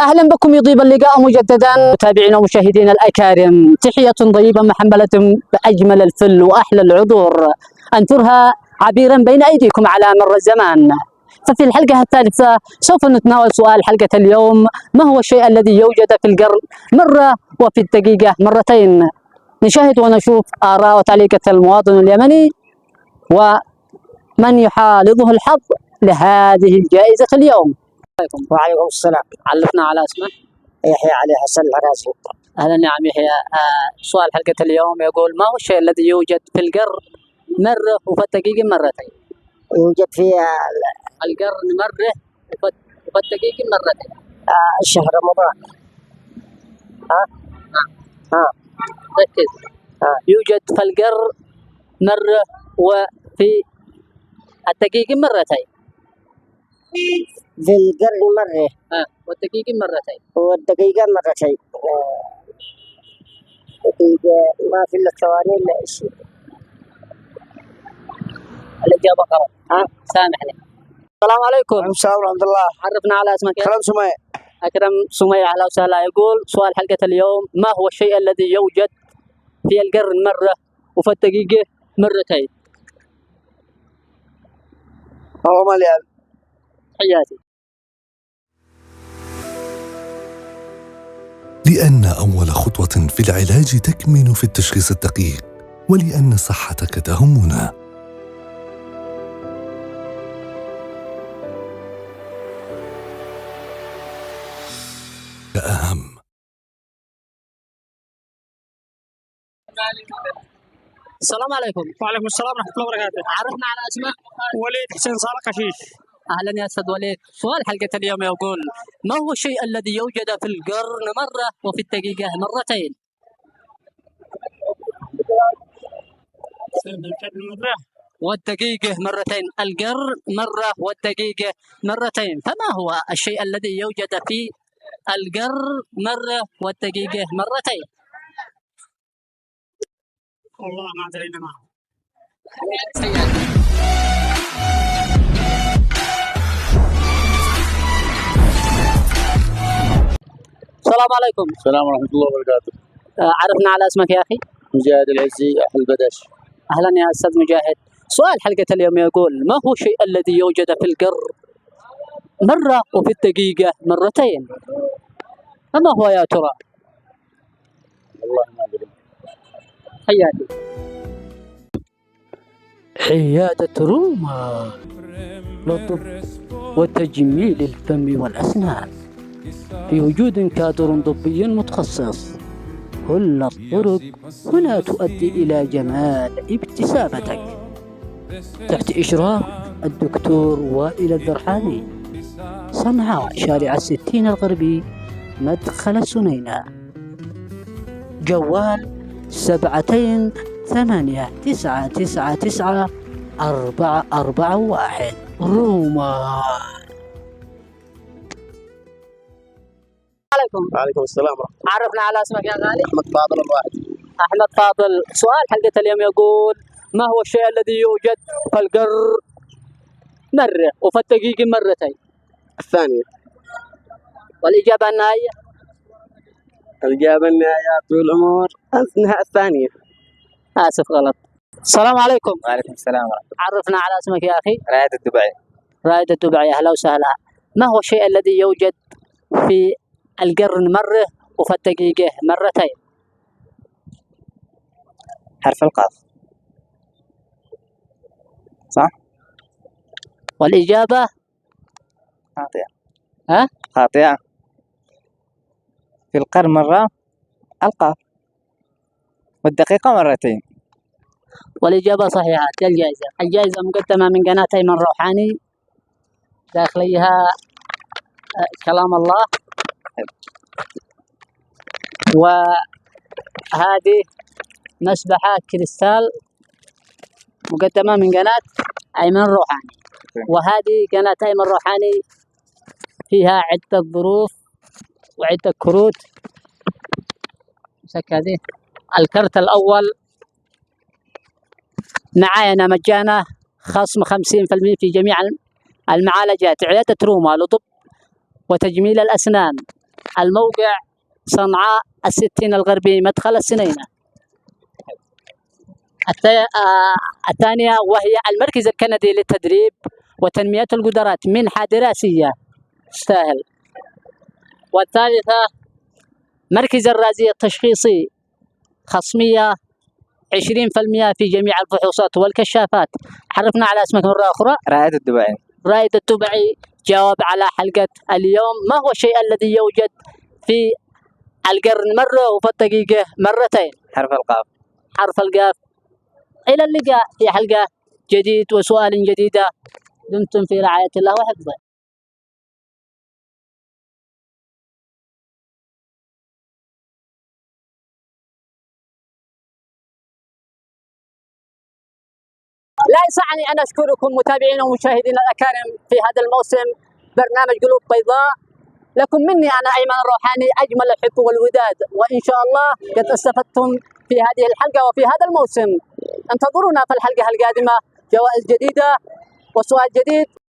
أهلا بكم يطيب اللقاء مجددا متابعينا ومشاهدينا الأكارم، تحية طيبة محملة بأجمل الفل وأحلى العذور أنثرها عبيرا بين أيديكم على مر الزمان. ففي الحلقة الثالثة سوف نتناول سؤال حلقة اليوم: ما هو الشيء الذي يوجد في القرن مرة وفي الدقيقة مرتين؟ نشاهد ونشوف آراء وتعليقات المواطن اليمني ومن يحالطه الحظ لهذه الجائزة اليوم. وعليكم السلام. علقنا على اسمه. يحيى علي حسن العرازي. اهلا يا عم يحيى. سؤال حلقة اليوم يقول: ما هو الشيء الذي يوجد في القرن مرة وفي الدقيقة مرتين؟ يوجد في القرن مرة وفي الدقيقة مرتين. الشهر رمضان. ركز. يوجد في القرن مرة وفي الدقيقة مرتين. في القرن مرة والدقيقة مرتين. والدقيقة مرتين. دقيقة ما في إلا ثواني إلا شيء. الإجابة غلط. سامحني. السلام عليكم. وعليكم السلام ورحمة الله. عرفنا على اسمك. أكرم سمية. أكرم سمية، أهلا وسهلا. يقول سؤال حلقة اليوم: ما هو الشيء الذي يوجد في القرن مرة وفي الدقيقة مرتين؟ هو مليان. حياتي. لأن أول خطوة في العلاج تكمن في التشخيص الدقيق، ولأن صحتك تهمنا. أهم. السلام عليكم. وعليكم السلام ورحمة الله وبركاته. عرفنا على اسمك. وليد حسين صالح قشيش. أهلا يا أستاذ وليد. سؤال حلقة اليوم يقول: ما هو الشيء الذي يوجد في القرن مرة وفي الدقيقة مرتين؟ والدقيقة مرتين. القرن مرة والدقيقة مرتين، فما هو الشيء الذي يوجد في القرن مرة والدقيقة مرتين؟ والله ما أدري ما. السلام عليكم. السلام ورحمة الله وبركاته. عرفنا على اسمك يا أخي. مجاهد العزي أهل البدش. أهلا يا أستاذ مجاهد. سؤال حلقة اليوم يقول: ما هو الشيء الذي يوجد في القرن مرة وفي الدقيقة مرتين؟ فما هو يا ترى؟ والله ما أدري. حياتي. حيادة روما لطف وتجميل الفم والأسنان في وجود كادر طبي متخصص. كل الطرق هنا تؤدي إلى جمال ابتسامتك تحت إشراف الدكتور وائل الذرحاني، صنعاء، شارع 60 الغربي، مدخل السنينة. جوال 72999441 روما. عليكم. وعليكم السلام ورحمة الله. عرفنا على اسمك يا غالي. أحمد فاضل الواحد. أحمد فاضل. سؤال حلقة اليوم يقول: ما هو الشيء الذي يوجد في القرن مرة وفي الدقيقة مرتين؟ الثانية. والإجابة النهائية؟ الإجابة النهائية طول العمر الثانية. آسف، غلط. السلام عليكم. وعليكم السلام ورحمة الله. عرفنا على اسمك يا أخي. رائد الدبي. رائد الدبي، أهلا وسهلا. ما هو الشيء الذي يوجد في القرن مرة وفي الدقيقة مرتين؟ حرف القاف. صح؟ والإجابة خاطئة. خاطئة. في القرن مرة القاف، والدقيقة مرتين. والإجابة صحيحة. الجائزة مقدمة من قناة أيمن روحاني، داخليها كلام الله، وهذه مسبحة كريستال مقدمة من قناة أيمن روحاني، وهذه قناة أيمن روحاني فيها عدة ظروف وعدة كروت. هذه الكرت الأول معاينا مجانا، خصم 50% في جميع المعالجات: عيادة روما لطب وتجميل الأسنان، الموقع صنعاء 60 الغربي مدخل السنينة. الثانية وهي المركز الكندي للتدريب وتنمية القدرات، منحة دراسية تستاهل. والثالثة مركز الرازي التشخيصي، خصمية 20% في جميع الفحوصات والكشافات. عرفنا على اسمك مرة أخرى. رائد الدبي. رائد الدبي جاوب على حلقة اليوم. ما هو الشيء الذي يوجد في القرن مرة وفي الدقيقة مرتين؟ حرف القاف. حرف القاف. إلى اللقاء في حلقة جديد وسؤال جديدة. دمتم في رعاية الله وحفظه. لا يسعني أن أشكركم متابعين ومشاهدين الأكارم في هذا الموسم برنامج قلوب بيضاء. لكم مني أنا أيمن الروحاني أجمل الحب والوداد، وإن شاء الله قد استفدتم في هذه الحلقة وفي هذا الموسم. انتظرونا في الحلقة القادمة، جوائز جديدة وسؤال جديد.